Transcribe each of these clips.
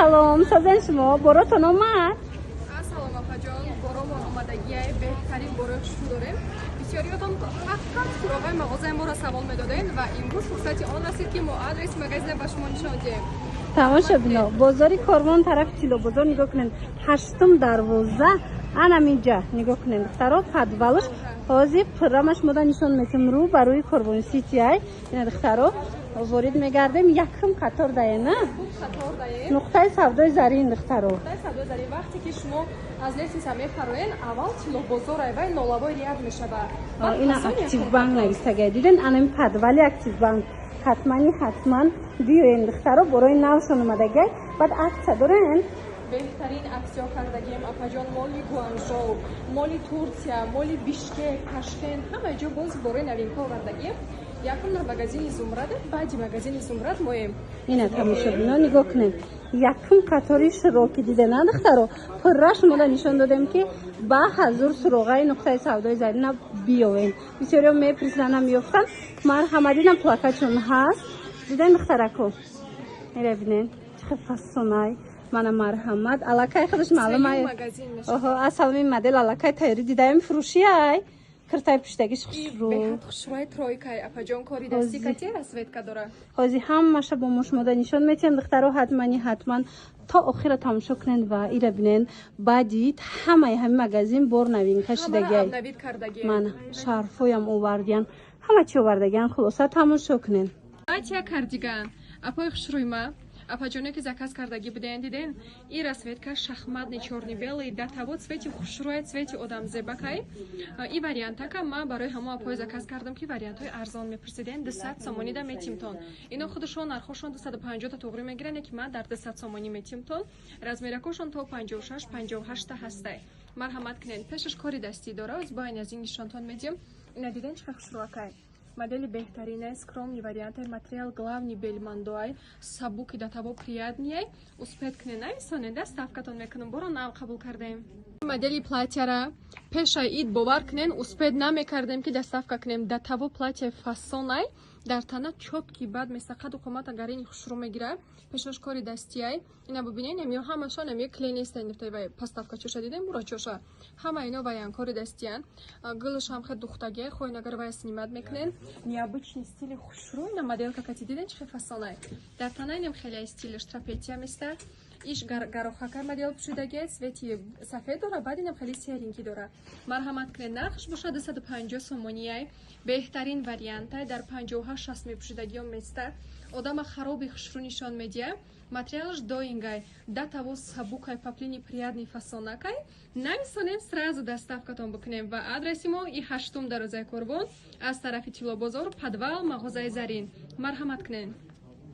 салом, сазен шумо боротон омад? Ассалому апаҷон, боромон омадагиай беҳтарин бораи хушрӯ дорем. Бисёриётон фақат суроғаи мағозаи моро савол медодем ва имрӯз фурсати он расид ки мо адреси магазина ба шумо нишон диҳем. Тамоша бино, бозори Корвон тарафи Тило бозор нигоҳ кунед. 8-12 анам инҷа нигоҳ кунед. Духтаро подвалш ҳозир пуррамаш мода нишон метем рӯ ба рӯи Корвон Сити ай. Ина духтаро ворид мегардем якм қатор дае на? Қатор дае. Нуқтаи савдои зарин духтаро. Нуқтаи савдои зарин вақте ки шумо аз лесница мепароен, аввал Тило бозор ай вай нолавои риад мешавад. Ина Актив банк навистагай. Диден анами подвали Актив банк. ҳатман биёен духтаро борои навшон омадагай. Баъд акция дорен. беҳтарин аксиё кардагем апаҷон, моли Гуанчжоу, моли Турсия, моли Бишкек, Ташкент, ҳама ҷо боз бораи новинка овардагем. Якум дар магазини Зумрад, баъди магазини Зумрад моем. Ина тамошобино нигоҳ кунед. Якум қатори широки дидена духтаро. Пурраш мода нишон додем ки ба ҳазур суроғаи нуқтаи савдои зарина биёвем. Бисёриё меприсанд намеёфтанд. Марҳамадина плакатшон ҳаст. Диден духтарако. Ира бинен. Чӣ фасонай. Мана марҳамат. Аллакай худаш маълум ай. Оҳо, асалми модел аллакай тайёрӣ дидаем фурӯшияй. Киртай пуштагиш хушрӯ. Беҳад хушрӯи тройкай апаҷон кори дастӣ кати расветка дора. ҳозир ҳамаша бо мо шумода нишон метиҳам духтаро ҳатман то охира тамошо кунед ва ира бинен баъди ҳамаи ҳамин магазин бор новинка шидагай. Навид кардагем. Мана шарфоям овардиян, ҳама чӣ овардагиан, хулоса тамошо кунед. Платья кардиган. Апои хушрӯйма. Апаҷоне ки заказ кардаги буден диден, и расветка шахматный чёрный белый да того цвети хушрӯи цвети одамзебакай. И вариантака ма барои ҳамо апои заказ кардам ки вариантҳои арзон мепурсиден 200 сомони да метимтон. Ино худашон нархошон 250 та тоғри мегиранд ки ма дар 200 сомони метимтон. Размеракошон то 56-58 та ҳастай. Марҳамат кунед. Пешаш кори дастӣ дора, збояни аз ин нишонтон медиҳам. Ина диден чӣ хушрӯакай. Модели беҳтаринай, скромни вариантай, материал главни бельмандоай, сабуки да того приятниай. Успед кунед нависонед, ставкатон мекунам, боро нав қабул кардем. Модели платьяра пешай ид бовар кунен, успед намекардем ки доставка кунем. Да того платья фасонай, дар тана чотки бад меса қаду қомат агарини хушрӯ мегира. Пешаш кори дастиай. Ина бубинен ям ё ҳамашон ям ё клейнестен нифтай вай поставка чоша дидем бура чоша. Ҳама ино ваян кори дастиян. Гылш ҳам хед духтаге, хоин агар вай снимат мекунен. Необычный стили хушрӯ на моделка кати диден чӣ фасонай. Дар тана инам хеле стилиш трапетия места. Иш гарохака модел пушидаге, цвети сафед дора, баъд инам хеле серинки дора. Марҳамат кунед, нархш боша 250 сомонияй. Беҳтарин вариантай дар 58-60 мепушидагиён места. Одама хароби хушрӯ нишон медиҳа. Материалш доингай, да того сабукай поплини приятный фасонакай. Нависонем сразу доставкатон бикунем ва адреси мо и 8 дарозаи Корвон аз тарафи Тило бозор, подвал мағозаи Зарин. Марҳамат кунед.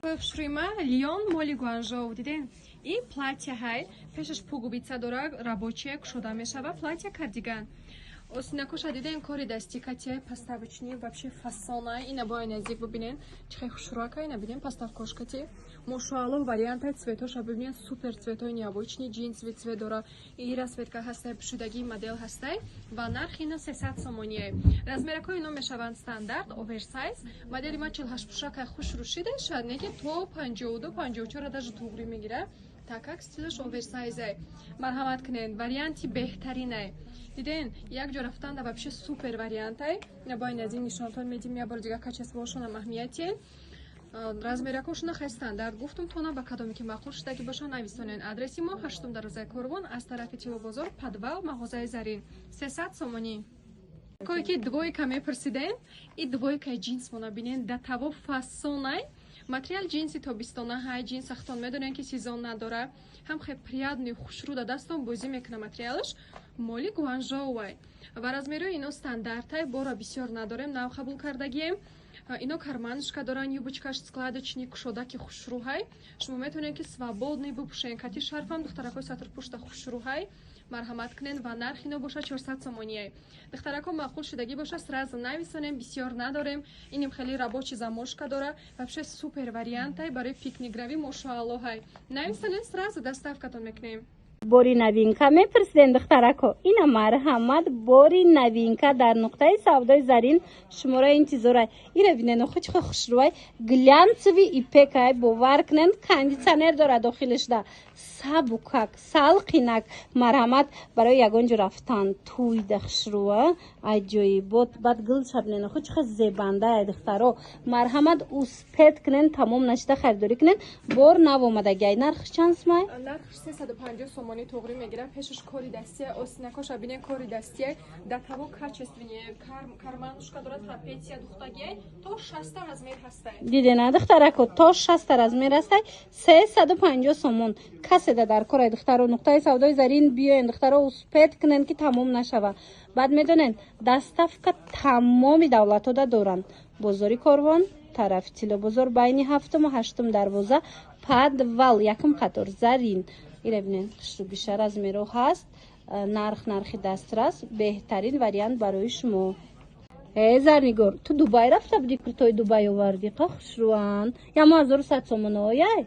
Хушрӯйма Лион моли Гуанчжоу диден. И платья хай, пешаш пугубица дора, рабочая, кушода мешава, платья кардиган. Осинакоша диден кори дасти катия поставочни вообще фасонай. Ина боя наздик бубинен чӣ хушрӯакай, ина бинен поставкош кати. Машоаллоҳ вариантай цветоша бибинен супер цветои необычный, джинсовый цвет дора. И расветка ҳастай, пушидаги модел ҳастай ва нархи ина 300 сомонияй. Размеракои ино мешаванд стандарт, оверсайз. Модели ма 48 пушакай хушрӯ шида шад неки то 52-54 даже туғри мегира. Так стилаш оверсайзай. Марҳамат кунед, варианти беҳтаринай. Диден як ҷо рафтанда вообще супер вариантай. Набоян аз ин нишонтон медим я бор дига качествошонам аҳамиятиен. Размеракошона хай стандарт гуфтум тона ба кадоме ки маъқул шудаги боша нависонен. Адреси мо 8 дарозаи Корвон аз тарафи Тило бозор, подвал мағозаи Зарин. 300 сомонӣ. Кое ки двойка мепурсиден, и двойкаи джинс мо набинен да того фасонай. Материал джинси тобистона ҳай, джинс сахтон медонен ки сезон надора. Ҳам хе приятный хушрӯ да дастон бозӣ мекуна материалаш. Моли Гуанчжоуай. Ва размерои ино стандартай, бора бисёр надорем, нав қабул кардагием. Ино карманушка доран, юбочкаш складочни, кушодаки хушрӯ ҳай. Шумо метавонед ки свободный бупушен. Кати шарфам духтаракои сатрпушта хушрӯ ҳай. Марҳамат кунед ва нархи ино боша 400 сомонияй. Духтарако маъқул шудаги боша сразу нависонем, бисёр надорем. Иним хеле рабочий замошка дора. Вообще супер вариантай барои пикникравӣ машоаллоҳ ҳай. Нависонем, сразу доставкатон мекунем. бори навинка мепурсидем духтарако. Ина марҳамат бори навинка дар нуқтаи савдои зарин шуморо интизорай. Ира бинен охи чихо хушрӯай глянцеви ипекай бовар кунен кондитсионер дора дохилишда сабукак салқинак марҳамат барои ягон ҷо рафтан туйда хушрӯа аҷоибот бад гил шабинен охи чихо зебандаай духтаро марҳамат успет кунен тамом нашида харидорӣ кунен бор навомадагиай нархиш чансмай нархиш 350 сомони тоғри мегирам пешаш кори дастия осинакоша бинен кори дастия датаво качествени карманушка дора трапеция духтагиай то 60 размер ҳастай дидена духтарако то 60 размер ҳастай 350 сомон каседа дар кораи духтаро нуқтаи савдои зарин биёен духтаро успет кунен ки тамом нашава баъд медонен доставка тамоми давлатода доранд бозори корвон тарафи тилобозор байни 7-ум ва 8-ум дарвоза подвал якум қатор зарин ира бинен хушрубиша размеро ҳаст нархи дастрас беҳтарин вариант барои шумо зарнигор ту дубай рафта буди куртои дубай оварди қа хушрӯан ямо 1100 сомон ояй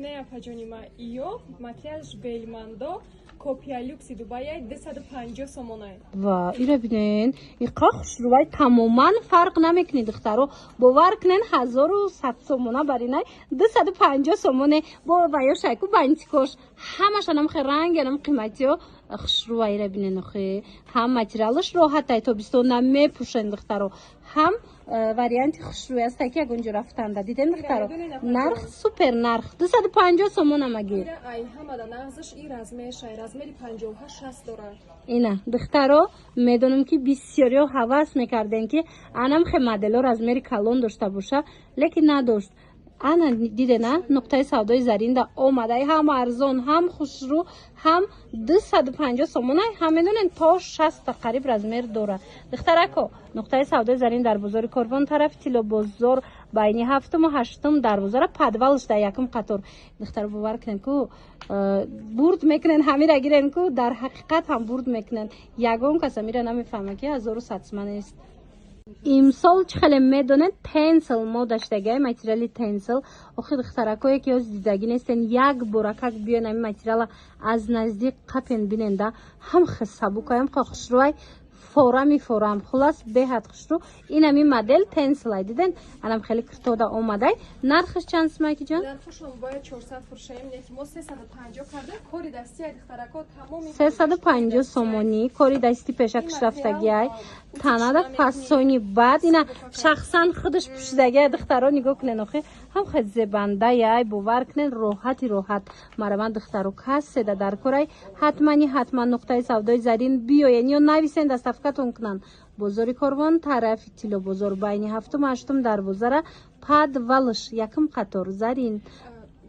не апаҷонима иё материалш белмандо копия люкси дубай 250 сомонай ва ира бинен иқа хушрӯвай тамоман фарқ намекунӣ духтаро бовар кунен 1100 сомона баринай 250 сомоне бо ваё шайку бантикош ҳамашанам хе рангянам қиматиё хушрӯвай ира бинен охе ҳам материалаш роҳатай тобистон намепӯшен духтаро ҳам варианти хушрӯй астаи ки ягон ҷо рафтанда дидем духтаро нарх супер нарх 250 сомона магир ай ҳамада нағзаш и размершай размери 58 дорад ина духтаро медонам ки бисёриё ҳавас мекарден ки анам хе модело размери калон дошта боша лекин надошт ана дидена нуқтаи савдои заринда омадай ҳам арзон ҳам хушрӯ ҳам 250 сомонай ҳам медонен то 60 қариб размер дора духтарако нуқтаи савдои зарин дар бозори корвон тарафи тилобозор байни 7-ум ва 8-ум дарвозара подвалш дар якум қатор духтаро бовар кунен ку бурд мекунен ҳамира гирен ку дар ҳақиқат ҳам бурд мекунен ягон кас амира намефаҳма ки 1100 сомон аст имсол чӣ хеле медонед тенсел мо даштагиай материали тенсел охи духтаракое ки ёз дидагӣ нестен як боракак биён ами материала аз наздик қапен биненда ҳам хе сабукай ҳам хе хушрӯай форами форам хулас беҳад хушрӯ ин ами модел тенселай диден анам хеле киртода омадай нархиш чанд смайкиҷон нархашон бояд 400 фуршаем лекин мо 350 карда кори дасти духтарако тамоми 350 сомонӣ кори дасти пешакиш рафтагиай танада фасони бад ина шахсан худаш пӯшидагиай духтаро нигоҳ кунен охи ҳам хе зебандаяй бовар кунен роҳати роҳат мараман духтаро каседа дар корай ҳатман нуқтаи савдои зарин биёен ё нависен доставкатон кунанд бозори корвон тарафи тилобозор байни 7-ум ва 8-ум дарвозара подвалш якум қатор зарин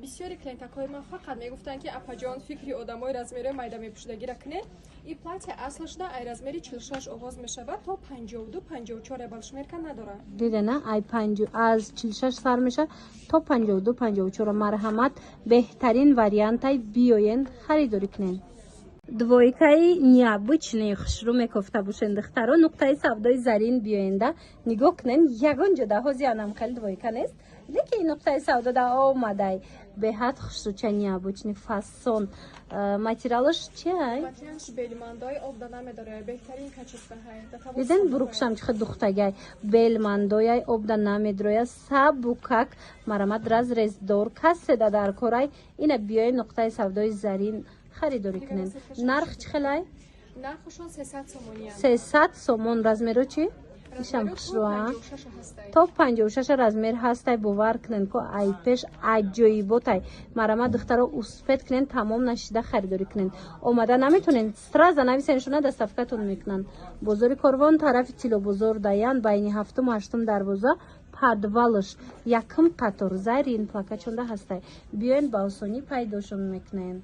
бисёри клиентакои ман фақат мегуфтанд ки апаҷон фикри одамои размерои майда мепӯшидагира кунед и платья аслашда ай размери 46 оғоз мешавад то 52-54 балшмерка надорад дидена ай 5 аз 46 сар меша то 52-54 марҳамат беҳтарин вариантай биёен харидорӣ кунен двойкаи необычные хушрӯ мекофта бошен духтаро нуқтаи савдои зарин биёенда нигоҳ кунен ягон ҷо даҳози анам хел двойка нест лекин нуқтаи савдо да омадай беҳад хушрӯча необычный фасон материалаш чиай материалш белмандой обда намедорад беҳтарин качестваҳай диден бурукшам чихе духтагай белмандояй обда намедроя сабукак марамад разрездор каседа дар корай ина биёи нуқтаи савдои зарин харидорӣ кунен нарх чӣ хелай нархашон 300 сомония 300 сомон размеро чӣ ишам хушрӯа то 56 размер ҳастай бовар кунен ко ай пеш аҷоиботай марама духтаро успет кунен тамом нашида харидорӣ кунен омада наметонен страза нависен шуна доставкатон мекунанд бозори корвон тарафи тилобозор даян байни 7-ум ва 8-ум дарвоза подвалш якум қатор зарин плакачонда ҳастай биёен ба осонӣ пайдошон мекунен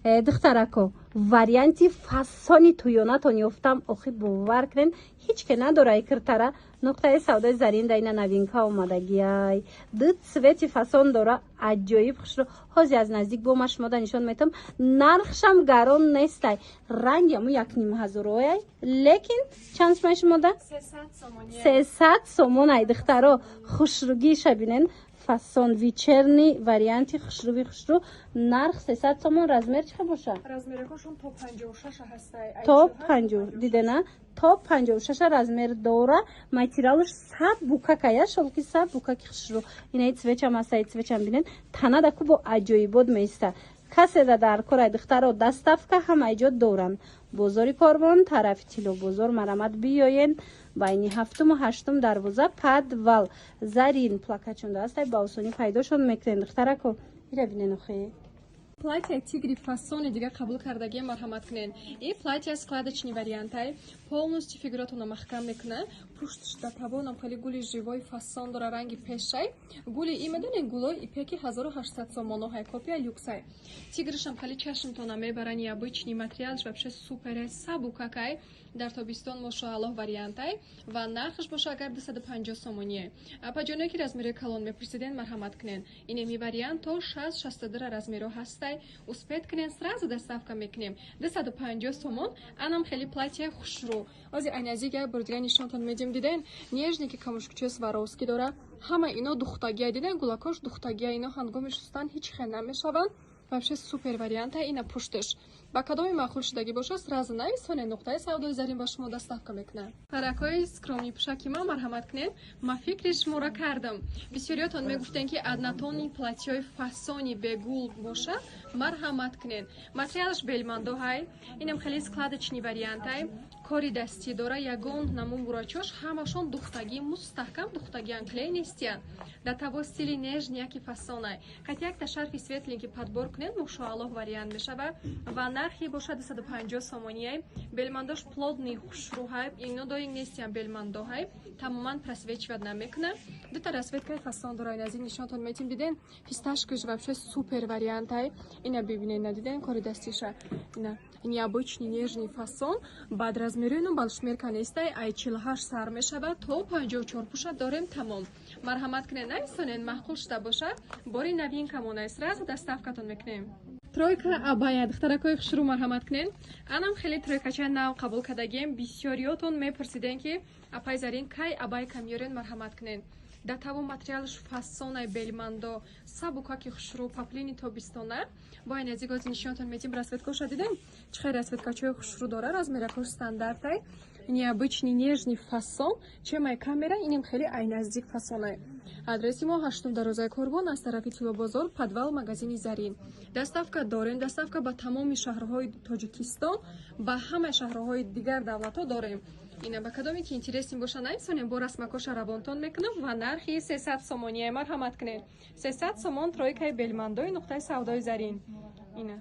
духтарако варианти фасони туёнатон ёфтам охи бовар кунен ҳеҷ ке надорай киртара нуқтаи савдои зарин да ина новинка омадагиай ду цвети фасон дора аҷоиб хушрӯ ҳози аз наздик бома шумода нишон метам нархшам гарон нестай рангяму 1500 ай лекин чанд сумай шумода 300 сомон ай духтаро хушрӯгиша бинен фасон вечерний варианти хушру нарх 300 сомон. Размер чиқа боша? размерикошон то 56 ҳастай. То 50 дидена то 56 размер дора. Материалш саб букакая шолки саб букаки хушру. Ина цвечам аста цвечам бинен тана да кубо аҷоибот меиста. کسی را در کار دخترها دستافکه هم ایجاد دارن. بازار کاروان طرف تیلو بازار مرامت بیاین بین هفتم و هشتم دروازه پدوال زرین پلاکچون دسته با آسانی پیداشون میکنن. دخترها کو ایره بینن خیلی платье тигри фасони дига қабул кардаги марҳамат кунед. И платье складочный вариантай полностью фигуратуна маҳкам мекунад. Пуштш да тавонам хели гули живой фасон дора ранги пешай. Гули и медонен гулой ипеки 1800 сомоноҳай копия люксай. Тигришам хели чашмтона мебарани обычный материалш вообще супер сабукакай. Дар тобистон моша аллоҳ вариантай ва нархаш боша агар 250 сомоние. Апа ҷоное ки размери калон мепурсиден марҳамат кунед. Инеми вариант то 60-62 размеро ҳастай. Успет кунед сразу доставка мекунем. 250 сомон анам хели платье хушру. Ози айназига бурдига нишонтон медим диден. Нежники камушкуче сваровски дора. Ҳама ино духтагия диден гулакош духтагия ино ҳангоми шустан ҳеҷ хел намешаванд. Вообще супер варианта ина пушташ. Ба кадоми маъқул шудагӣ боша сразу нависоне нуқтаи савдои зарин ба шумо доставка мекунад. Паракои скромни пушаки ма марҳамат кунед. Ма фикри шуморо кардам. Бисёриётон мегуфтен ки однотонни платьёи фасони бегул боша марҳамат кунед. Материалш белмандоҳай. Инам хеле складочный вариантай. Кори дастӣ дора ягон намун бурачош ҳамашон духтагӣ мустаҳкам духтагиан клей нестиян. Да таво стили нежни яки фасонай. Хати якта шарфи светленький подбор кунед мошоаллоҳ вариант мешава ва нархи боша 250 сомонияй. Белмандош плотный хушрӯҳай. Ино доинг нестиян белмандоҳай. Тамоман просвечивад намекунад. Дута расветкаи фасон дора назик нишонтон метим диден. Фисташкаш вообще супер вариантай. Ина бибинед надиден кори дастиша. Ина необычный нежный фасон. Бад размерину балшмерка нестай. Ай 48 сар мешава то 54 пуша дорем тамом. Марҳамат кунед нависонен маъқул шуда боша. Бори новинкамонай сразу доставкатон мекунем. Тройка абая духтаракои хушру марҳамат кунед. Анам хеле тройкача нав қабул кардагем. Бисёриётон мепурсиден ки апай зарин кай абайка миёрен марҳамат кунед. Да таво материалш фасонай белмандо сабукаки хушру паплини тобистона бо айназигози нишонтон метим расветкоша дидем. Чихай расветкачои хушру дора размеракош стандартай. Необычный нежный фасон. Чемай камера инем хели айназдик фасонай. Адреси мо 8 дарозаи Корбон аз тарафи Тилобозор подвал магазини Зарин. Доставка дорем. Доставка ба тамоми шаҳрҳои Тоҷикистон ба ҳамаи шаҳрҳои дигар давлатҳо дорем. Ина ба кадоме ки интересен боша нависонем бо расмакоша равонтон мекунам ва нархи 300 сомонияй марҳамат кунед. 300 сомон тройкаи белмандои нуқтаи савдои Зарин. Ина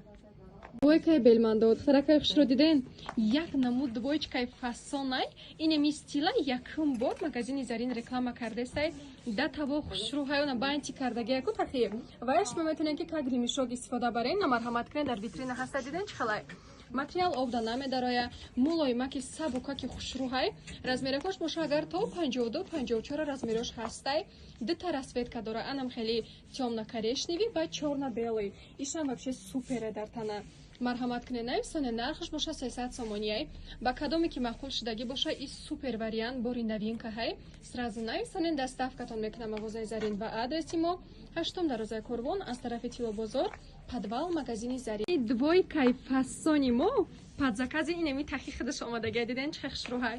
двойкаи белмандо духтаракаи хушро диден. Як намуд двоечкаи фасонай. Инеми стила якум бор магазини Зарин реклама кардестай. Да таво хушрӯҳаёна банти кардагияку тахир. Ваяш мо метонем ки как римишок истифода барен на марҳамат кунед дар витрина ҳаста диден чӣ халай. Материал обда намедароя мулоимаки сабукаки хушрӯҳай. Размеракош боша агар то 52-54 размерош ҳастай. Дута расветка дора анам хели тёмно-корешневый ва чёрно-белый. Ишам вообще супере дар тана. Марҳамат кунед нависоне нархаш боша 300 сомонияй. Ба кадоме ки маъқул шудагӣ боша и супер вариант бори новинкаҳай. Сразу нависонен доставкатон мекунам мағозаи Зарин ва адреси мо 8 дарозаи Корбон аз тарафи Тилобозор подвал магазини Зарин. Двойкаи фасони мо подзакази инеми тахи худаш омадагия диден чӣ хушрӯҳай.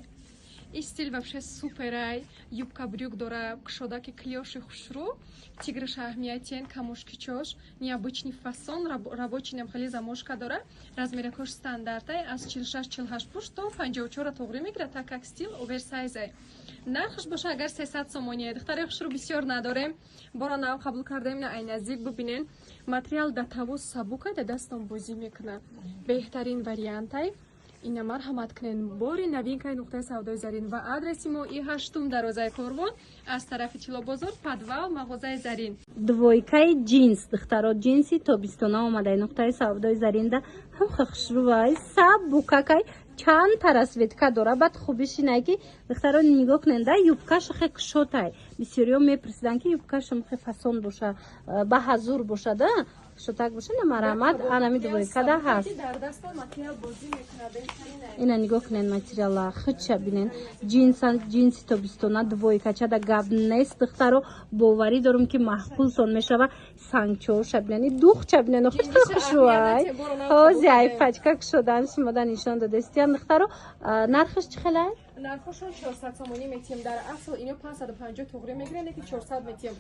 И стиль вообще суперай. Юбка брюк дора кушодаки клёши хушру. Тиграш аҳамиятен камошкичош. Необычный фасон. Рабочий немхали замошка дора. Размеракош стандартай. Аз 46-48 пуш то 54 тоғри мегирад так как стил оверсайзай. Нархаш боша агар 300 сомония. Духтари хушру бисёр надорем. Бора нав қабул кардем на айназик бубинен. Материал да таво сабука да дастон бозӣ мекунад. Беҳтарин вариантай. Ина марҳамат кунед бори новинкаи нуқтаи савдои Зарин ва адреси мо и 8 дарозаи Корбон аз тарафи Тилобозор подвал мағозаи Зарин. Двойкаи джинс духтаро джинси тобистона омадаи нуқтаи савдои Зарин да ҳам хушрӯай сабукакай чанд та расветка дора. Баъд хубиш ин ки духтаро нигоҳ кунед, да юбкаш хе кушотай. Бисёриё мепурсидан ки юбкашам хе фасон боша, ба ҳазур боша, да кушотак боша. На марҳамат анами двойкада ҳаст. Ина нигоҳ кунед материала худша бинен. Джинси тобистона двойкача да гап нест духтаро. боварӣ дорам ки маҳфузон мешава. Сангчоша бинен, духча бинен, худ хушрӯай. ҳозир айпачка кушодан шумода нишон додестиян духтаро. нархаш чӣ хелай? нархошон 400 сомонӣ метием. Дар асл ино 550 туғри мегирен, ки 400 метием.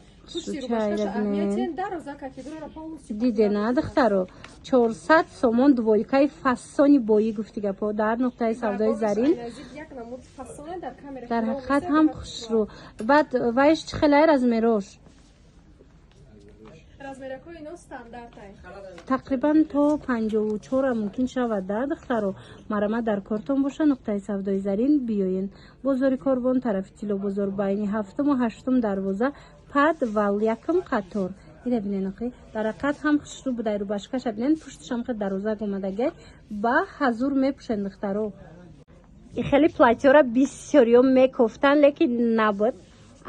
дидена духтаро 400 сомон двойкаи фасони боӣ гуфтигапо дар нуқтаи савдои зарин. дар ҳақиқат ҳам хушрӯ. баъд вайш чӣ хелай размерош? тақрибан то 54 мумкин шавад, да духтаро. марама дар кортон боша. нуқтаи савдои зарин биёен. бозори Корвон тарафи Тилло бозор байни 7 ва 8 дарвоза падвал якм қатор. ина бинен охи дар ҳақиқат ҳам хушрӯ будай рӯбашкаша бинен. пушташам хе дароза омадагай ба ҳазур мепӯшен духтаро. и хеле платёра бисёриё мекофтан, лекин набуд.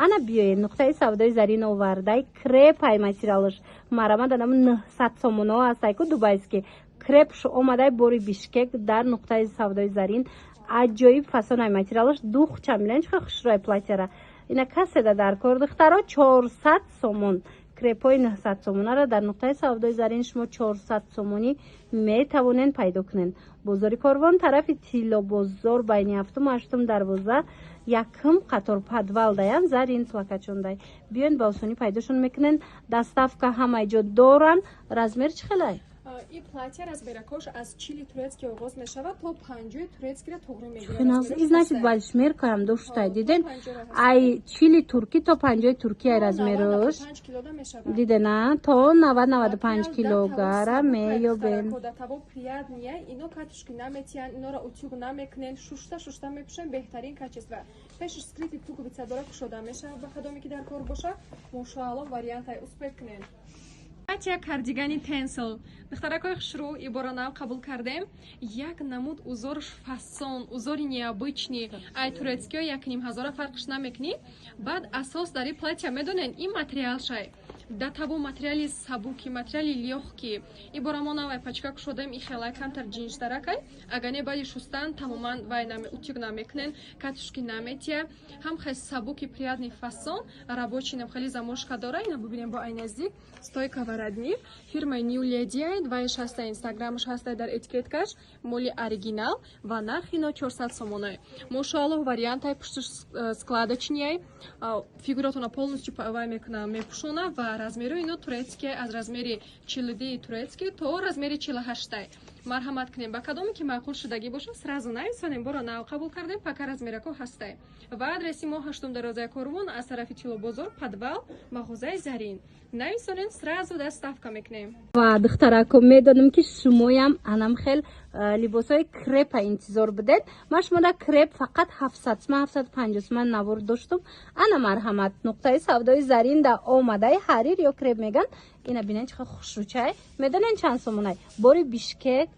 ана биёед нуқтаи савдои зарин овардай крепай материалаш. марама данам 900 сомоно астай ку дубайский крепш омадай бори Бишкек дар нуқтаи савдои зарин. аҷоиб фасонай материалаш духча милен чӣ хушрӯи платера. ина каседа дар кор духтаро 400 сомон. крепои 900 сомонара дар нуқтаи савдои зарин шумо 400 сомонӣ метавонен пайдо кунен. бозори Корвон тарафи Тилло бозор байни 7 ва 8 дарвоза якм қатор падвалдаян зарин плакачондай. биён ба осонӣ пайдошон мекунен. доставка ҳамаи ҷо доран. размер чӣ хелай? این платье разбиракош аз 40 турецки оғоз мешавад то 50 турецкиро туғри мегирад. Финанс значит большмерка ҳам доштай диден. ай 40 турки то 50 турки ай размерош. Дидена то 90-95 килогара меёбен. Таво приятния, ино катушки наметиян, инора утюг намекнен, шушта мепушен беҳтарин качества. Пешш скрити туковица дора кушода мешава ба кадоме ки дар кор боша. Мошаалло вариантай успех кунен. платья кардигани тенсел. Духтаракои хушрӯ ибора нав қабул кардем. Як намуд узорш фасон, узори необычный. Ай турецкиё 1500 фарқш намекни. Баъд асос дари платья медонен ин материал шай. Да табу материали сабуки, материали лёгкий. Ибора мо навай пачка кушодем и хелай камтар джинс даракай. Агане баъди шустан тамоман вай утюг намекнен, катушки наметия. Ҳам хеле сабуки приятный фасон. Рабочий нам хеле замошка дора. Ина бубинем бо ай наздик. Стойка варадни. Фирмаи New Lady. Вайш ҳастай инстаграмш ҳастай дар этикеткаш. Моли оригинал ва нархи но 400 сомоной. Мошаалло вариантай пушташ складочняй. Фигуратона полностью вай мекна мепушона ва размери ино турецкий аз размери 42 турецкий то размери 48. марҳамат кунем ба кадоме ки маъқул шудагӣ боша сразу нависонем. боро нав қабул кардем пака размерако ҳастай. ва адреси мо 8 дарозаи Корвон аз тарафи Тилло бозор подвал мағозаи зарин. нависонем сразу доставка мекунем. ва духтарако медонам ки шумоям анам хел либосои крепа интизор будед. ман шумода креп фақат 700-750 сомон навор доштум. ана марҳамат нуқтаи савдои зарин да омадаи ҳарир ё креп меган. ина бинен чӣ хушрӯчай медонен чанд сомонай. бори Бишкек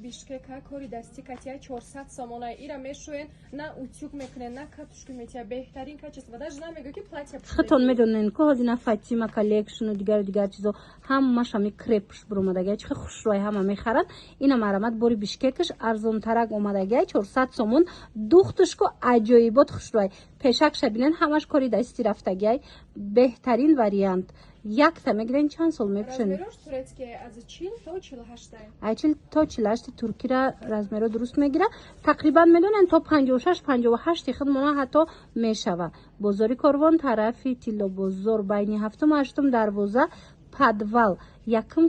Бишкека кори дасти катия 400 сомонай. ира мешӯен на утюг мекунен на катушки метия беҳтарин качество. даже намегӯ ки платья хитон медонен ки ҳозина Фатима коллекшн дигар чизо ҳамашами крепш буромадагай чӣ хушрӯй ҳама мехарад. ина марамат бори Бишкекаш арзонтарак омадагай 400 сомон. духтушко аҷоибот хушрӯй пешакша бинен ҳамаш кори дасти рафтагай беҳтарин вариант. якта мегирен чанд сол мепӯшен? ай 40 то 48 туркира размеро дуруст мегира. тақрибан медонен то 56-58 хидмона ҳатто мешава. бозори Корвон тарафи Тилло бозор байни 7 ва 8 дарвоза подвал якм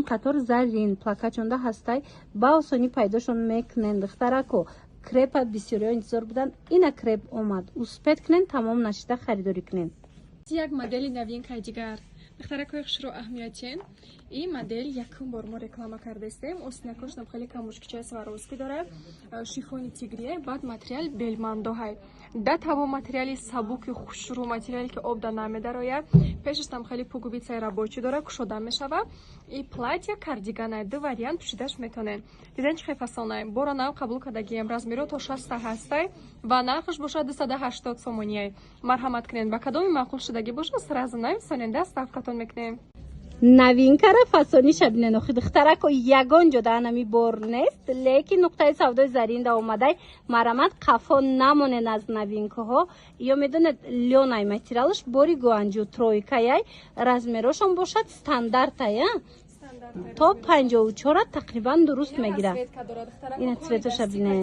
қатор зарин плакачонда ҳастай. ба осонӣ пайдошон мекунен духтарако. крепа бисёриё интизор будан. ина креп омад успех кунен тамом нашида харидорӣ кунен. як модели новинкаи дигар. духтаракои хушро аҳамиятен. И модель якум бор мо реклама кардастем. Осинакош нам хеле камушкича сваровски дора. Шифони тигрие, баъд материал белмандоҳай. Да таво материали сабуки хушру, материали ки об да намедарояд. Пешаш там хеле пуговицаи рабочи дора, кушода мешава. И платья кардиганай, ду вариант пушидаш метонен. Диден чӣ фасонай? Бора нав қабул кардагием, размеро то 6 ҳастай ва нархаш бошад 280 сомонияй. Марҳамат кунед, ба кадоми маъқул шудаги бошад сразу нависонен, ставкатон мекунем. навинкара фасони шабинен охи духтарако ягон ҷода анами бор нест, лекин нуқтаи савдои заринда омадай марамат қафо намонен аз навинкаҳо. ё медонед лёнай материалш бори гуанҷу тройкаяй, размерошон бошад стандартая то 54 тақрибан дуруст мегирад. Ина цвето шабинен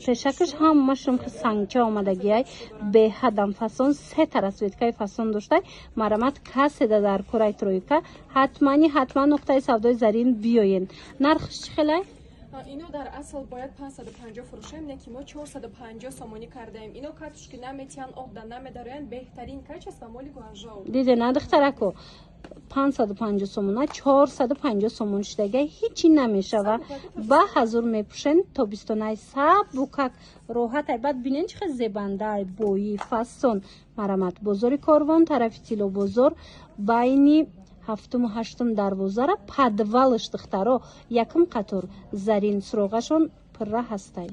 пешакаш ҳамашум сангча омадагиай беҳадам фасон се тарасветкаи фасон доштай марамат каседа дар кораи тройка ҳатман нуқтаи савдои зарин биёен. нархш чӣ хелай? Ино дар асл бояд 550 фурӯшем, не ки мо 450 сомонӣ кардаем. Ино катушки наметиян охда намедароянд, беҳтарин качаст ва моли гуанжоу. Диде на духтарако 550 сомона 450 сомон шудага ҳичи намешава. ба ҳазур мепӯшен тобистонай сабукак роҳатай. баъд бинен чӣ хел зебандаи бои фасон марамат бозори Корвон тарафи Тило бозор байни 7-ум 8-ум дарвозара падвалш духтаро якум қатор зарин суроғашон пурра ҳастай.